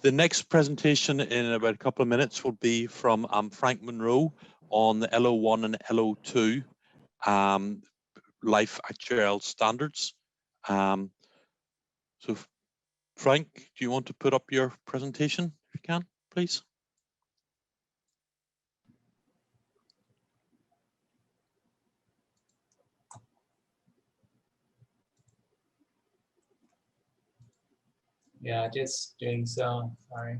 The next presentation in about a couple of minutes will be from Frank MUNRO on the L01 and L02 life actuarial standards. So Frank, do you want to put up your presentation if you can, please? Yeah, just doing so, sorry.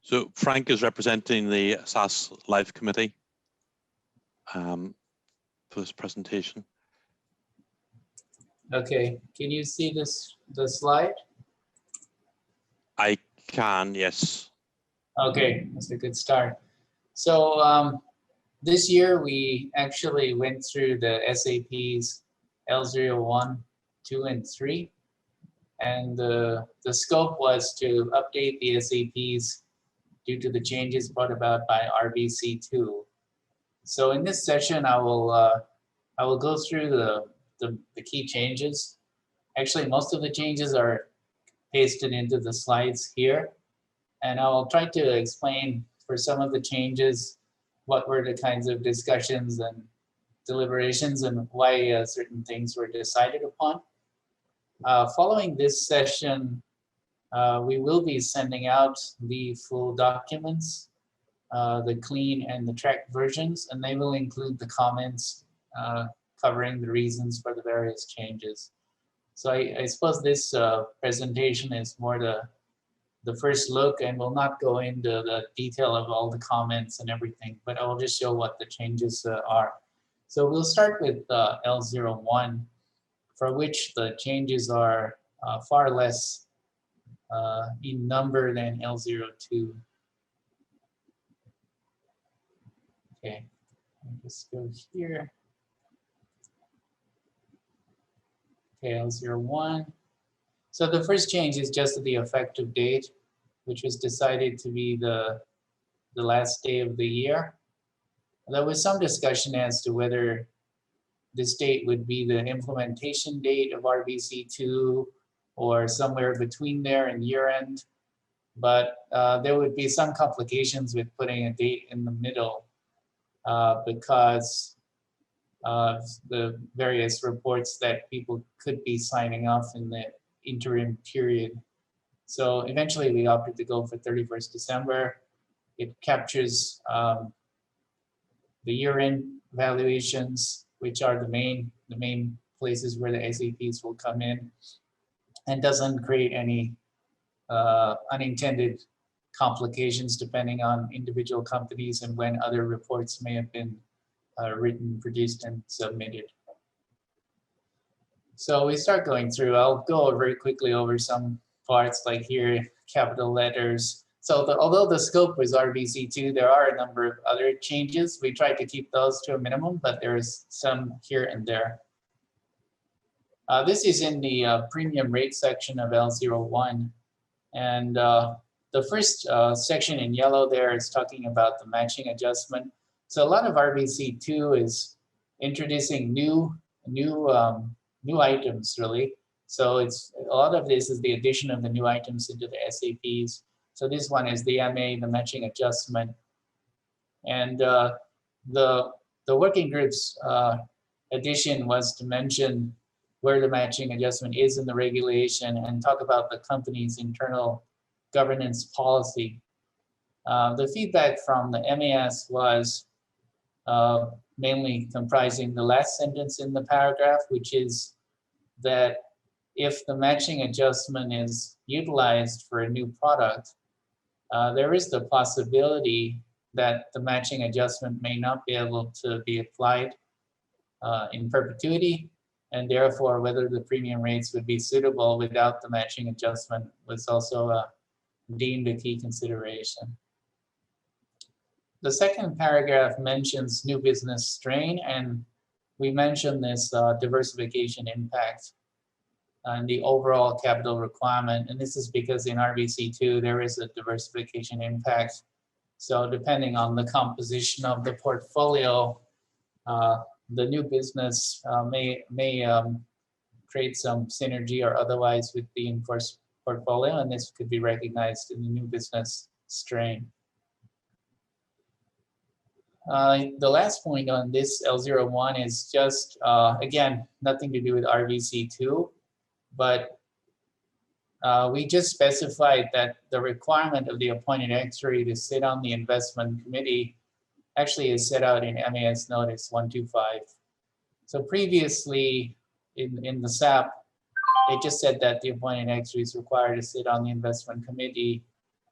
So Frank is representing the SAS Live Committee for this presentation. Okay, can you see the slide? I can, yes. Okay, that's a good start. So this year we actually went through the SAPs L01, 2, and 3. And the scope was to update the SAPs due to the changes brought about by RBC2. So in this session, I will go through the key changes. Actually, most of the changes are pasted into the slides here. And I will try to explain for some of the changes, what were the kinds of discussions and deliberations and why certain things were decided upon. Following this session, we will be sending out the full documents, the clean and the tracked versions, and they will include the comments covering the reasons for the various changes. So I suppose this presentation is more the first look and will not go into the detail of all the comments and everything, but I will just show what the changes are. So we'll start with L01, for which the changes are far less in number than L02. Okay, I'll just go here. Okay, L01. So the first change is just the effective date, which was decided to be the last day of the year. There was some discussion as to whether this date would be the implementation date of RBC2 or somewhere between there and year end. But there would be some complications with putting a date in the middle because of the various reports that people could be signing off in the interim period. So eventually we opted to go for 31st December. It captures the year-end valuations, which are the main places where the SAPs will come in, and doesn't create any unintended complications depending on individual companies and when other reports may have been written, produced, and submitted. So we start going through. I'll go very quickly over some parts, like here, capital letters. So although the scope was RBC2, there are a number of other changes. We tried to keep those to a minimum, but there's some here and there. This is in the premium rate section of L01. And the first section in yellow there is talking about the matching adjustment. So a lot of RBC2 is introducing new items, really. So it's a lot of this is the addition of the new items into the SAPs. So this one is the MA, the matching adjustment. And the working group's addition was to mention where the matching adjustment is in the regulation and talk about the company's internal governance policy. The feedback from the MAS was mainly comprising the last sentence in the paragraph, which is that if the matching adjustment is utilized for a new product, there is the possibility that the matching adjustment may not be able to be applied in perpetuity, and therefore whether the premium rates would be suitable without the matching adjustment was also deemed a key consideration. The second paragraph mentions new business strain, and we mentioned this diversification impact and the overall capital requirement. And this is because in RBC2, there is a diversification impact So depending on the composition of the portfolio, the new business may create some synergy or otherwise with the in-force portfolio, and this could be recognized in the new business strain. The last point on this L01 is just, again, nothing to do with RBC2, but we just specified that the requirement of the appointed actuary to sit on the investment committee actually is set out in MAS Notice 125. So previously in the SAP, it just said that the appointed actuary is required to sit on the investment committee,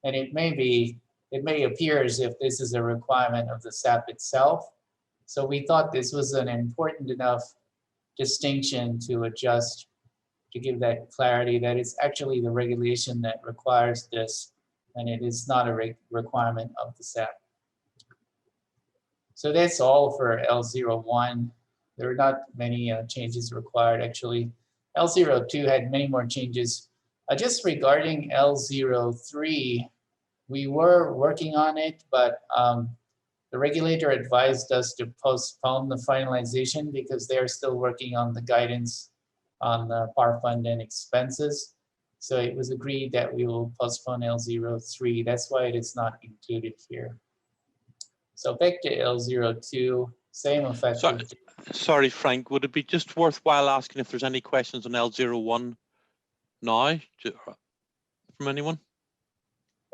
and it may appear as if this is a requirement of the SAP itself. So we thought this was an important enough distinction to adjust, to give that clarity that it's actually the regulation that requires this, and it is not a requirement of the SAP. So that's all for L01. There are not many changes required, actually. L02 had many more changes. Just regarding L03, we were working on it, but the regulator advised us to postpone the finalization because they are still working on the guidance on the par fund and expenses. So it was agreed that we will postpone L03. That's why it is not included here. So back to L02, same effective. Sorry, Frank, would it be just worthwhile asking if there's any questions on L01 now from anyone?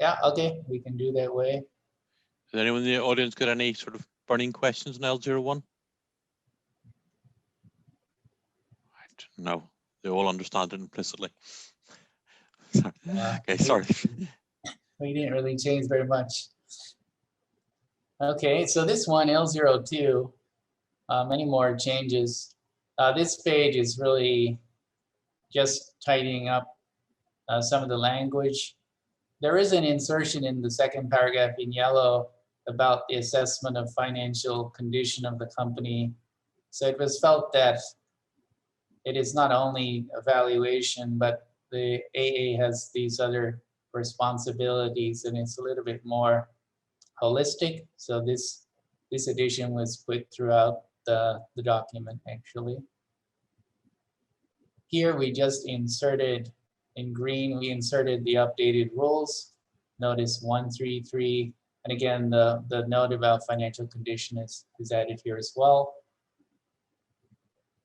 Yeah, okay, we can do that way. Has anyone in the audience got any sort of burning questions on L01? No, they all understand it implicitly. Okay, sorry. We didn't really change very much. Okay, so this one, L02, many more changes. This page is really just tidying up some of the language. There is an insertion in the second paragraph in yellow about the assessment of financial condition of the company. So it was felt that it is not only evaluation, but the AA has these other responsibilities, and it's a little bit more holistic. So this addition was put throughout the document, actually. Here we just inserted, in green, we inserted the updated rules. Notice 133, and again, the note about financial condition is added here as well.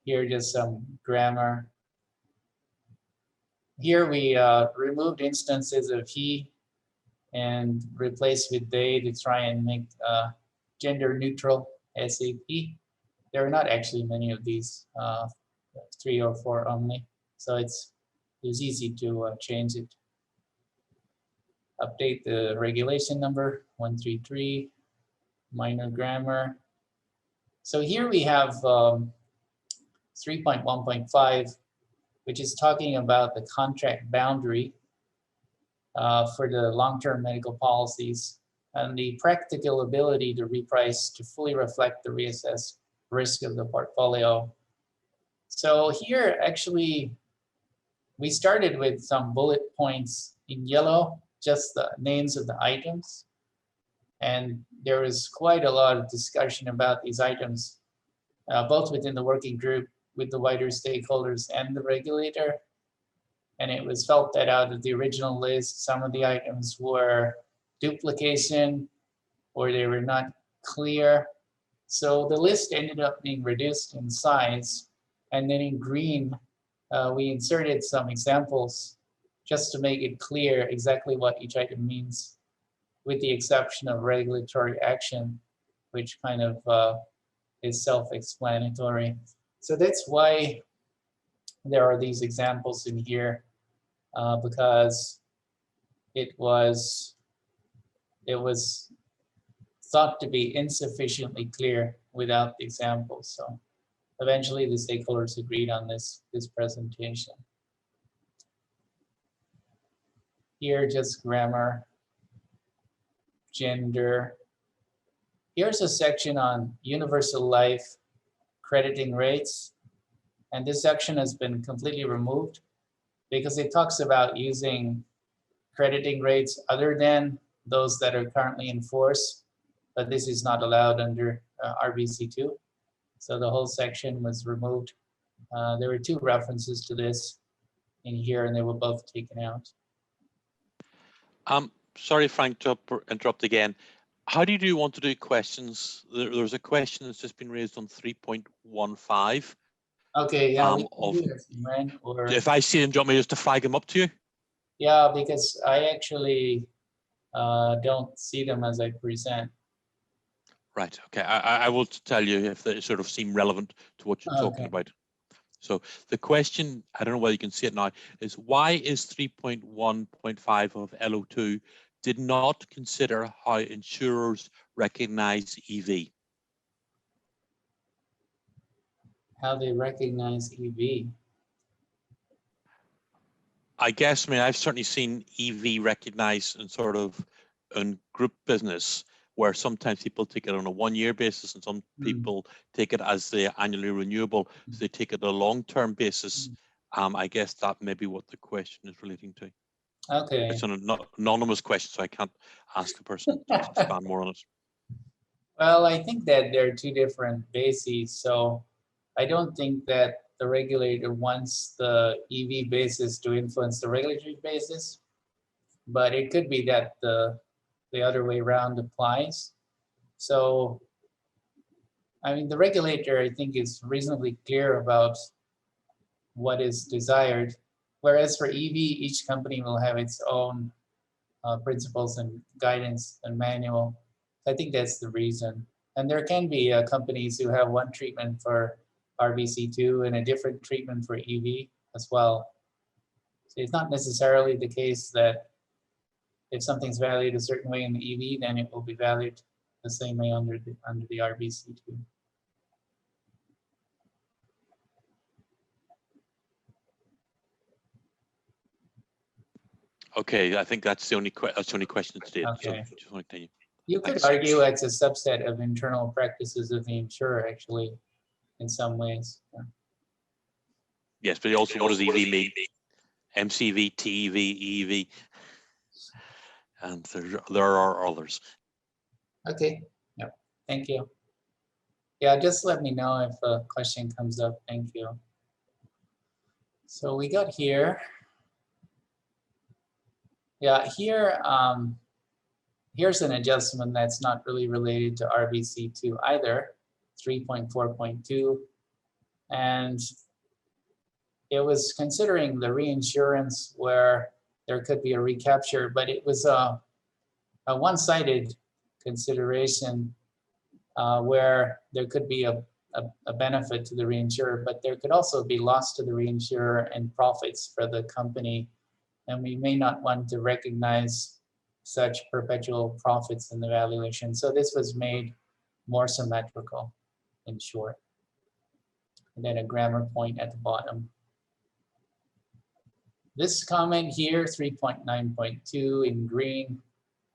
Here, just some grammar. Here we removed instances of he and replaced with they to try and make gender neutral SAP. There are not actually many of these, 3 or 4 only. So it was easy to change it. Update the regulation number 133, minor grammar. So here we have 3.1.5, which is talking about the contract boundary for the long-term medical policies and the practical ability to reprice to fully reflect the reassessed risk of the portfolio. So here, actually, we started with some bullet points in yellow, just the names of the items. And there was quite a lot of discussion about these items, both within the working group, with the wider stakeholders and the regulator. And it was felt that out of the original list, some of the items were duplication or they were not clear. So the list ended up being reduced in size. And then in green, we inserted some examples just to make it clear exactly what each item means, with the exception of regulatory action, which kind of is self-explanatory. So that's why there are these examples in here, because it was thought to be insufficiently clear without the examples. So eventually the stakeholders agreed on this presentation. Here, just grammar, gender. Here's a section on universal life crediting rates. And this section has been completely removed because it talks about using crediting rates other than those that are currently in force, but this is not allowed under RBC2. So the whole section was removed. There were two references to this in here, and they were both taken out. Sorry, Frank, to interrupt again. How do you want to do questions? There's a question that's just been raised on 3.15. Okay, yeah, we can of, do this, right? Or if I see them, do you want me just to flag them up to you? yeah, because I actually don't see them as I present. Right. Okay. I will tell you if they sort of seem relevant to what you're talking about. So the question, I don't know whether you can see it now, is why is 3.1.5 of L02 did not consider how insurers recognize EV? How they recognize EV. I guess, I mean, I've certainly seen EV recognized in sort of in group business, where sometimes people take it on a one-year basis and some people take it as the annually renewable, so they take it on a long-term basis. I guess that may be what the question is relating to. Okay. It's an anonymous question, so I can't ask the person to expand more on it. Well, I think that there are two different bases, so I don't think that the regulator wants the EV basis to influence the regulatory basis, but it could be that the other way around applies. So, I mean, the regulator, I think, is reasonably clear about what is desired, whereas for EV, each company will have its own principles and guidance and manual. I think that's the reason. And there can be companies who have one treatment for RBC2 and a different treatment for EV as well. So it's not necessarily the case that if something's valued a certain way in the EV, then it will be valued the same way under the RBC2. Okay, I think that's the only question today. Okay. So just want to tell you. You could argue it's a subset of internal practices of the insurer, actually, in some ways. Yeah. Yes, but also, what does EV mean? MCV, TEV, EV, and there are others. Okay. Yep. Thank you. Yeah, just let me know if a question comes up. Thank you. So we got here. Yeah, here, here's an adjustment that's not really related to RBC2 either, 3.4.2. And it was considering the reinsurance where there could be a recapture, but it was a one-sided consideration where there could be a benefit to the reinsurer, but there could also be loss to the reinsurer and profits for the company. And we may not want to recognize such perpetual profits in the valuation. So this was made more symmetrical, in short. And then a grammar point at the bottom. This comment here, 3.9.2 in green,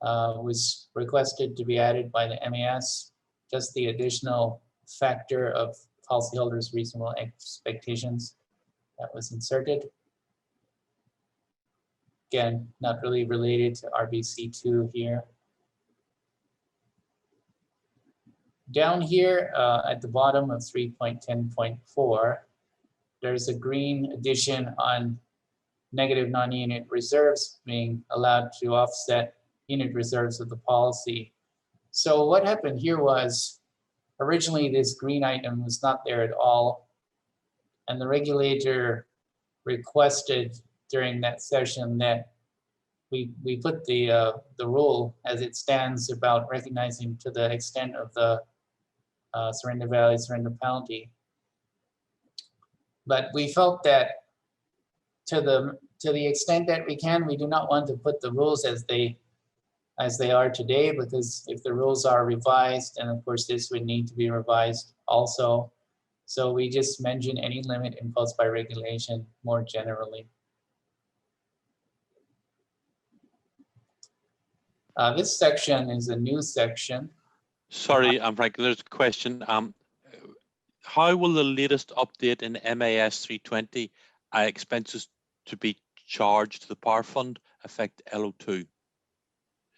was requested to be added by the MAS, just the additional factor of policyholders' reasonable expectations that was inserted. Again, not really related to RBC2 here. Down here at the bottom of 3.10.4, there's a green addition on negative non-unit reserves being allowed to offset unit reserves of the policy. So what happened here was, originally this green item was not there at all, and the regulator requested during that session that we put the rule as it stands about recognizing to the extent of the surrender value, surrender penalty. But we felt that to the extent that we can, we do not want to put the rules as they are today, because if the rules are revised, and of course this would need to be revised also. So we just mention any limit imposed by regulation more generally. This section is a new section. Sorry, Frank, there's a question. How will the latest update in MAS 320 expenses to be charged to the power fund affect L02?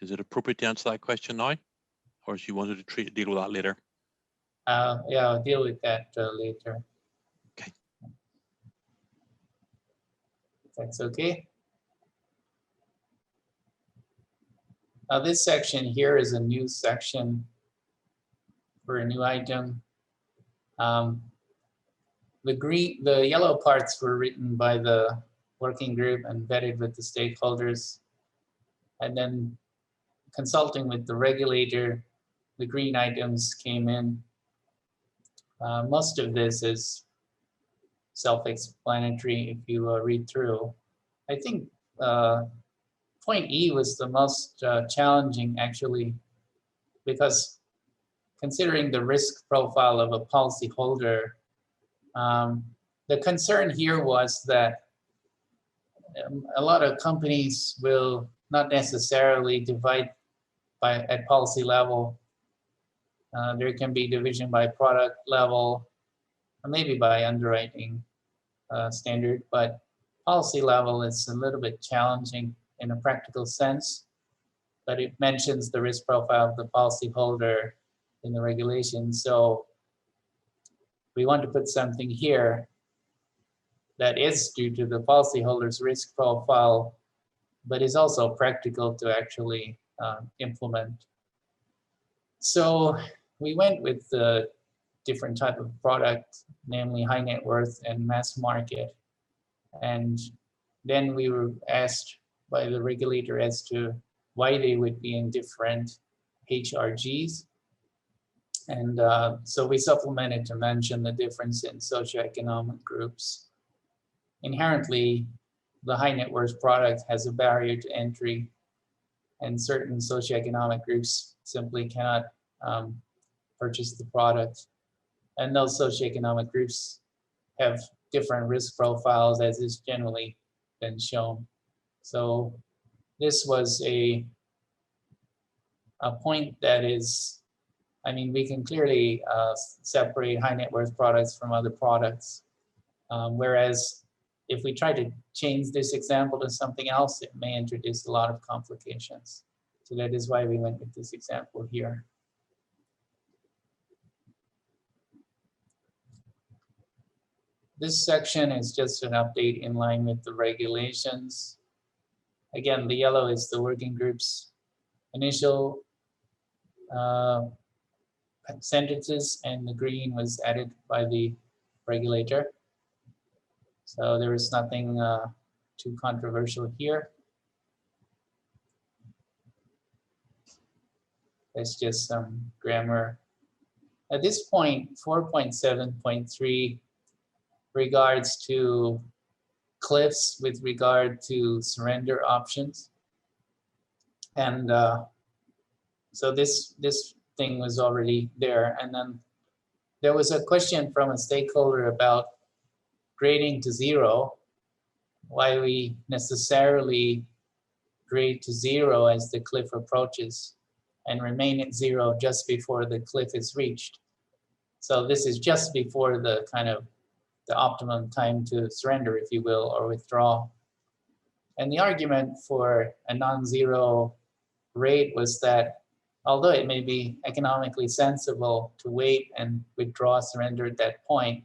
Is it appropriate to answer that question now, or do you wanted to deal with that later? Yeah, I'll deal with that later. Okay. If that's okay. Now this section here is a new section for a new item. The yellow parts were written by the working group and vetted with the stakeholders, and then consulting with the regulator, the green items came in. Most of this is self-explanatory if you read through. I think point E was the most challenging actually, because considering the risk profile of a policyholder, the concern here was that a lot of companies will not necessarily divide at policy level. There can be division by product level, or maybe by underwriting standard, but policy level is a little bit challenging in a practical sense, but it mentions the risk profile of the policyholder in the regulation. So we want to put something here that is due to the policyholder's risk profile, but is also practical to actually implement. So we went with the different type of product, namely high net worth and mass market. And then we were asked by the regulator as to why they would be in different HRGs. And so we supplemented to mention the difference in socioeconomic groups. Inherently, the high net worth product has a barrier to entry, and certain socioeconomic groups simply cannot purchase the product. And those socioeconomic groups have different risk profiles, as is generally been shown. So this was a point that is, I mean, we can clearly separate high net worth products from other products. Whereas if we try to change this example to something else, it may introduce a lot of complications. So that is why we went with this example here. This section is just an update in line with the regulations. Again, the yellow is the working group's initial sentences, and the green was added by the regulator. So there is nothing too controversial here. It's just some grammar. At this point, 4.7.3 regards to cliffs with regard to surrender options. And so this thing was already there. And then there was a question from a stakeholder about grading to 0, why we necessarily grade to 0 as the cliff approaches and remain at 0 just before the cliff is reached. So this is just before the kind of the optimum time to surrender, if you will, or withdraw. And the argument for a non-zero rate was that although it may be economically sensible to wait and withdraw surrender at that point,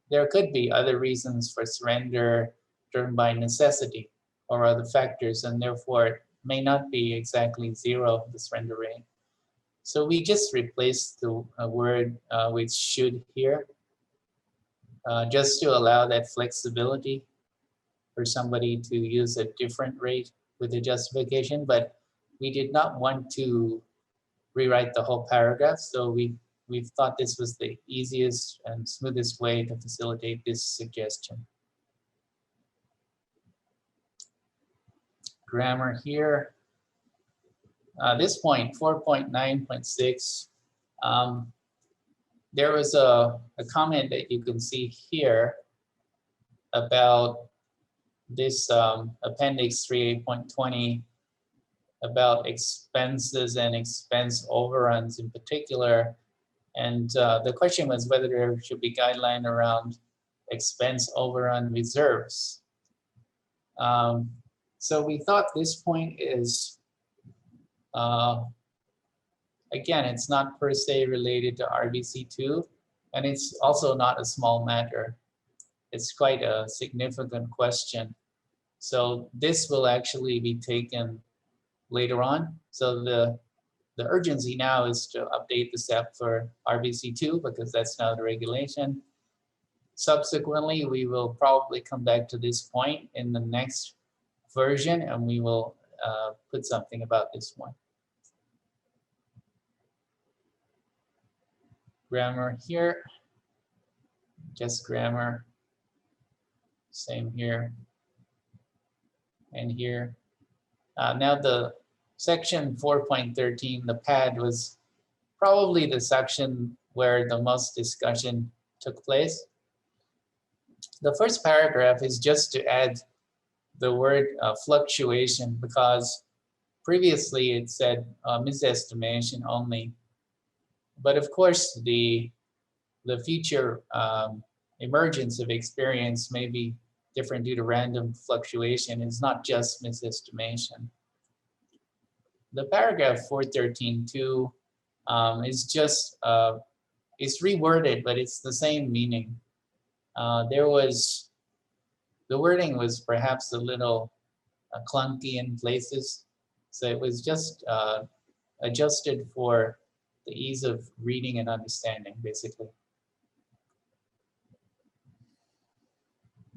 there could be other reasons for surrender driven by necessity or other factors, and therefore it may not be exactly 0, the surrender rate. So we just replaced the word with should here, just to allow that flexibility for somebody to use a different rate with a justification, but we did not want to rewrite the whole paragraph, so we've thought this was the easiest and smoothest way to facilitate this suggestion. Grammar here. This point, 4.9.6, there was a comment that you can see here about this appendix 3.8.20 about expenses and expense overruns in particular. And the question was whether there should be guideline around expense overrun reserves. So we thought this point is Again, it's not per se related to RBC2, and it's also not a small matter. It's quite a significant question. So this will actually be taken later on. So the urgency now is to update the SEP for RBC2 because that's now the regulation. Subsequently, we will probably come back to this point in the next version, and we will put something about this one. Grammar here, just grammar, same here and here. Now the section 4.13, the pad, was probably the section where the most discussion took place. The first paragraph is just to add the word fluctuation, because previously it said misestimation only. But of course, the future emergence of experience may be different due to random fluctuation. It's not just misestimation. The paragraph 413.2 is just, it's reworded, but it's the same meaning. The wording was perhaps a little clunky in places. So it was just adjusted for the ease of reading and understanding, basically.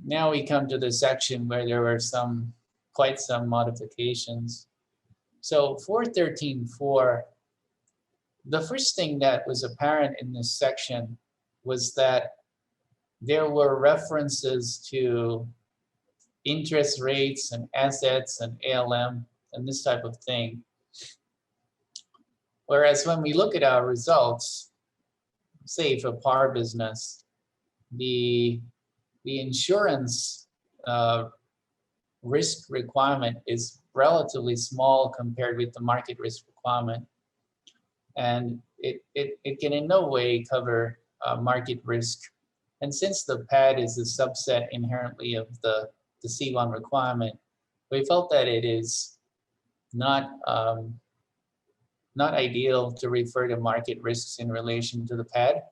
Now we come to the section where there were quite some modifications. So 413.4, the first thing that was apparent in this section was that there were references to interest rates and assets and ALM and this type of thing. Whereas when we look at our results, say for par business, the insurance risk requirement is relatively small compared with the market risk requirement. And it can in no way cover market risk. And since the pad is a subset inherently of the C1 requirement, we felt that it is not ideal to refer to market risks in relation to the pad.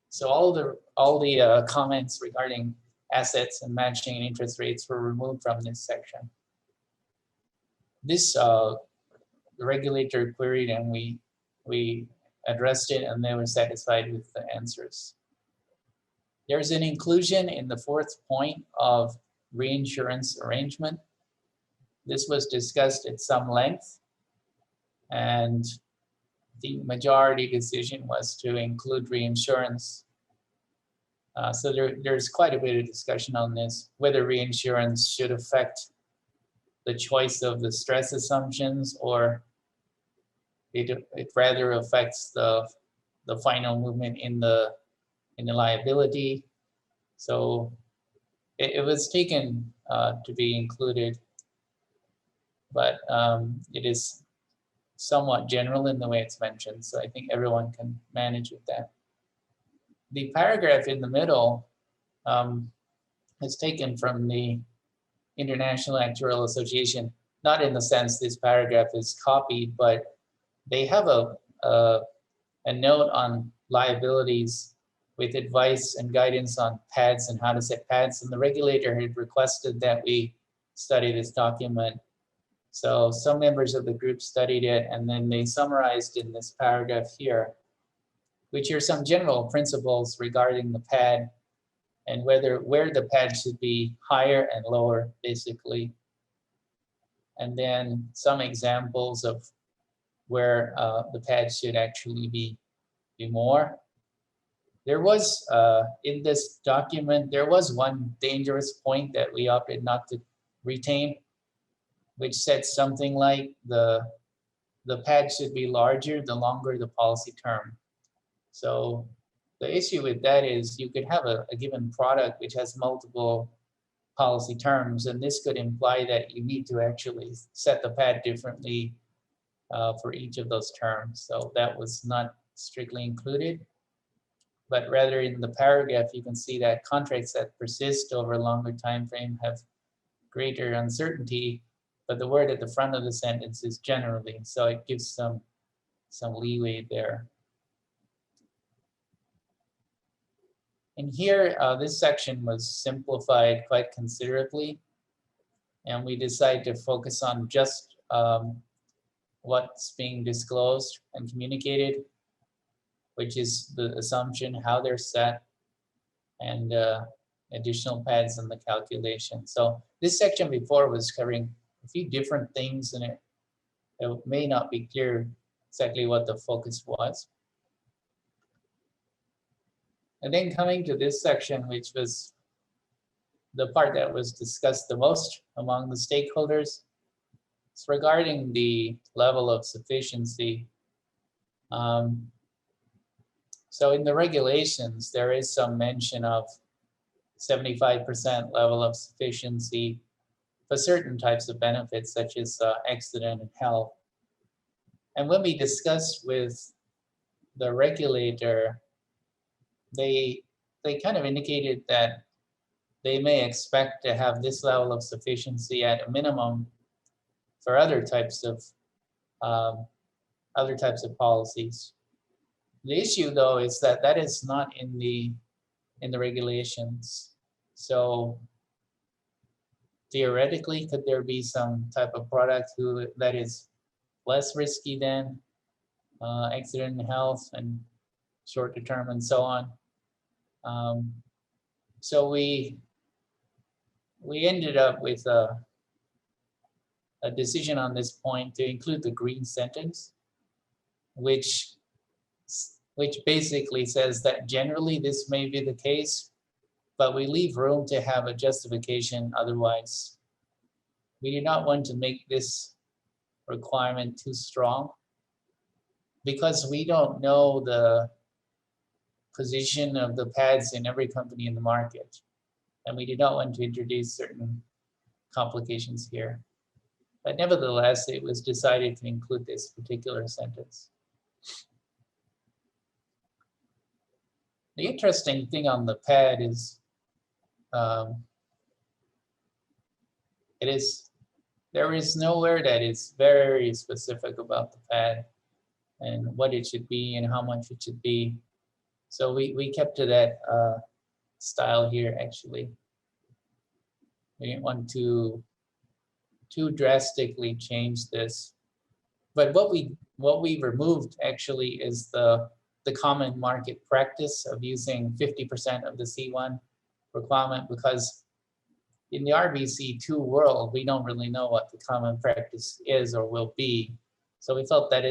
So all the comments regarding assets and matching and interest rates were removed from this section. This the regulator queried, and we addressed it, and they were satisfied with the answers. There's an inclusion in the fourth point of reinsurance arrangement. This was discussed at some length, and the majority decision was to include reinsurance. So there's quite a bit of discussion on this, whether reinsurance should affect the choice of the stress assumptions, or it rather affects the final movement in the liability. So it was taken to be included, but it is somewhat general in the way it's mentioned. So I think everyone can manage with that. The paragraph in the middle is taken from the International Actuarial Association, not in the sense this paragraph is copied, but they have a note on liabilities with advice and guidance on pads and how to set pads. And the regulator had requested that we study this document. So some members of the group studied it, and then they summarized in this paragraph here, which are some general principles regarding the pad and where the pad should be higher and lower, basically. And then some examples of where the pad should actually be more. There was, in this document, there was one dangerous point that we opted not to retain, which said something like the pad should be larger the longer the policy term. So the issue with that is you could have a given product which has multiple policy terms, and this could imply that you need to actually set the pad differently for each of those terms. So that was not strictly included, but rather in the paragraph you can see that contracts that persist over a longer time frame have greater uncertainty, but the word at the front of the sentence is generally, so it gives some leeway there. And here, this section was simplified quite considerably, and we decided to focus on just what's being disclosed and communicated, which is the assumption, how they're set, and additional pads in the calculation. So this section before was covering a few different things, and it may not be clear exactly what the focus was. And then coming to this section, which was the part that was discussed the most among the stakeholders, it's regarding the level of sufficiency. So in the regulations, there is some mention of 75% level of sufficiency for certain types of benefits, such as accident and health. And when we discussed with the regulator, they kind of indicated that they may expect to have this level of sufficiency at a minimum for other types of policies. The issue, though, is that that is not in the regulations. So theoretically, could there be some type of product that is less risky than accident and health and short term and so on? So we ended up with a decision on this point to include the green sentence, which basically says that generally this may be the case, but we leave room to have a justification otherwise. We do not want to make this requirement too strong because we don't know the position of the pads in every company in the market, and we do not want to introduce certain complications here. But nevertheless, it was decided to include this particular sentence. The interesting thing on the pad is there is nowhere that is very specific about the pad and what it should be and how much it should be. So we kept to that style here, actually. We didn't want to too drastically change this. But what we removed actually is the common market practice of using 50% of the C1 requirement, because in the RBC2 world, we don't really know what the common practice is or will be. So we felt that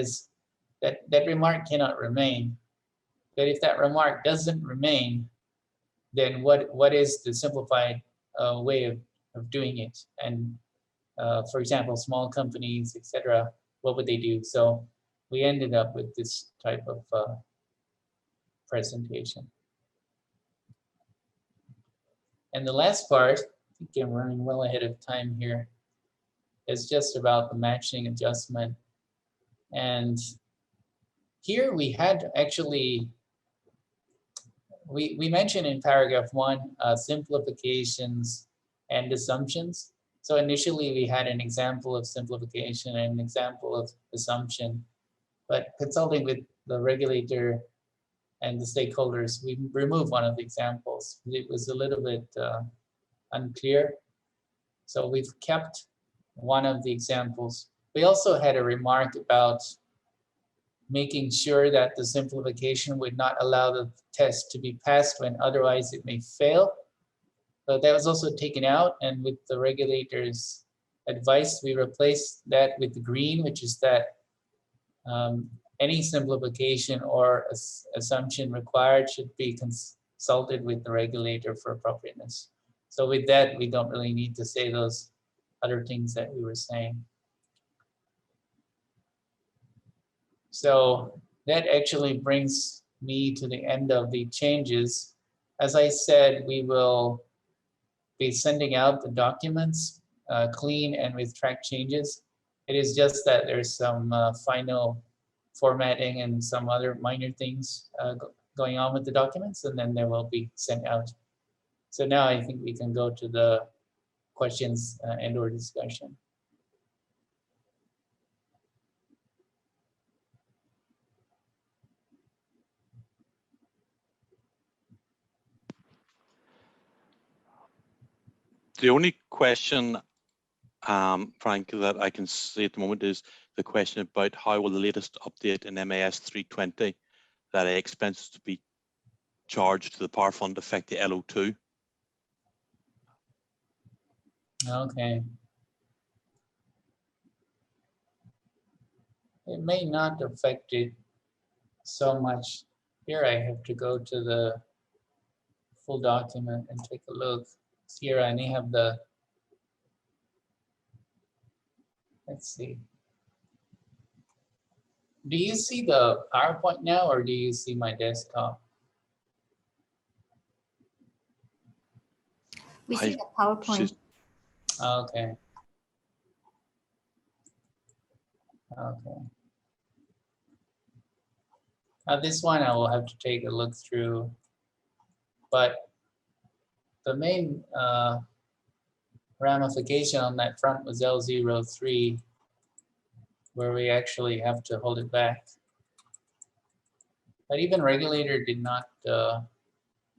remark cannot remain. But if that remark doesn't remain, then what is the simplified way of doing it? And for example, small companies, etc., what would they do? So we ended up with this type of presentation. And the last part, I think I'm running well ahead of time here, is just about the matching adjustment. And here we had actually, we mentioned in paragraph 1, simplifications and assumptions. So initially we had an example of simplification and an example of assumption, but consulting with the regulator and the stakeholders, we removed one of the examples. It was a little bit unclear. So we've kept one of the examples. We also had a remark about making sure that the simplification would not allow the test to be passed when otherwise it may fail. But that was also taken out, and with the regulator's advice, we replaced that with the green, which is that any simplification or assumption required should be consulted with the regulator for appropriateness. So with that, we don't really need to say those other things that we were saying. So that actually brings me to the end of the changes. As I said, we will be sending out the documents clean and with track changes. It is just that there's some final formatting and some other minor things going on with the documents, and then they will be sent out. So now I think we can go to the questions and or discussion. The only question, Frank, that I can see at the moment is the question about how will the latest update in MAS 320 that expenses to be charged to the power fund affect the L02? Okay. It may not affect it so much. Here I have to go to the full document and take a look. Here I may have the, let's see. Do you see the PowerPoint now, or do you see my desktop? We see the PowerPoint. Okay. Okay. Now this one I will have to take a look through, but the main ramification on that front was L03, where we actually have to hold it back. But even regulator did not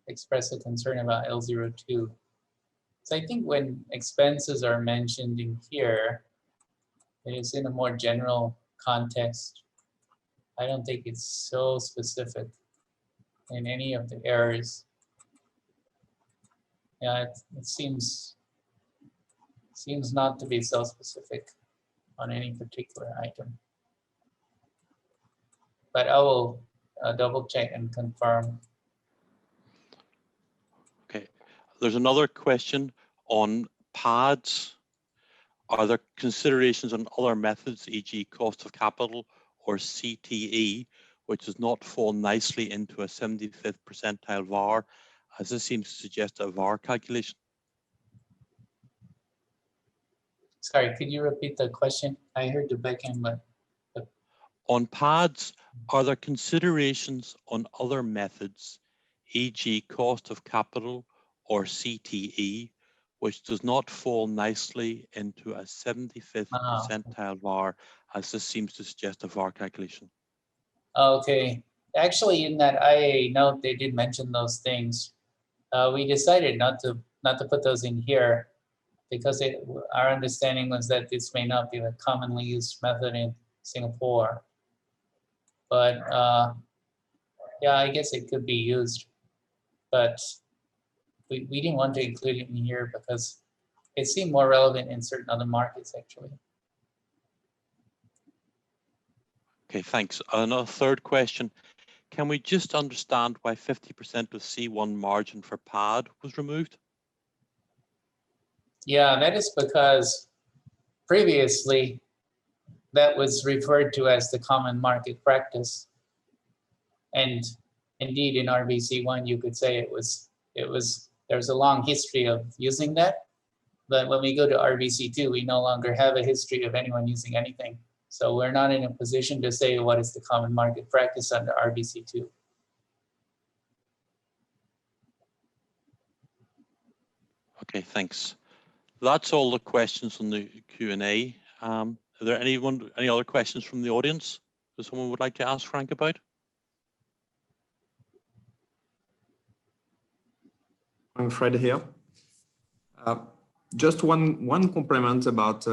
express a concern about L02. So I think when expenses are mentioned in here, it is in a more general context. I don't think it's so specific in any of the areas. Yeah, it seems not to be so specific on any particular item. But I will double check and confirm. Okay, there's another question on pads. Are there considerations on other methods, e.g. cost of capital or CTE, which does not fall nicely into a 75th percentile VAR, as this seems to suggest a VAR calculation? Sorry, could you repeat the question? I heard the back end, but. On pads, are there considerations on other methods, e.g. cost of capital or CTE, which does not fall nicely into a 75th percentile VAR, as this seems to suggest a VAR calculation? Okay, actually in that IA note, they did mention those things. We decided not to put those in here because our understanding was that this may not be a commonly used method in Singapore. But yeah, I guess it could be used, but we didn't want to include it in here because it seemed more relevant in certain other markets actually. Okay, thanks. Another third question. Can we just understand why 50% of C1 margin for pad was removed? Yeah, that is because previously that was referred to as the common market practice. And indeed in RBC1, you could say there's a long history of using that. But when we go to RBC2, we no longer have a history of anyone using anything. So we're not in a position to say what is the common market practice under RBC2. Okay, thanks. That's all the questions on the Q&A. Are there any other questions from the audience that someone would like to ask Frank about? I'm Fred here. Just one compliment about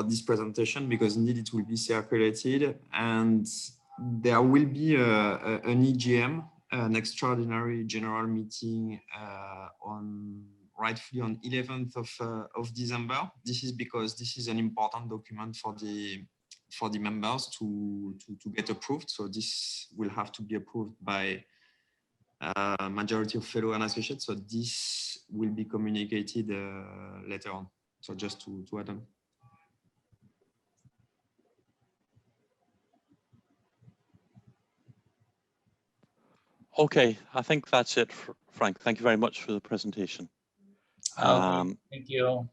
this presentation, because indeed it will be circulated and there will be an EGM, an extraordinary general meeting rightfully on 11th of December. This is because this is an important document for the members to get approved. So this will have to be approved by majority of fellow and associates. So this will be communicated later on. So just to add on. Okay, I think that's it, Frank. Thank you very much for the presentation. Okay, thank you.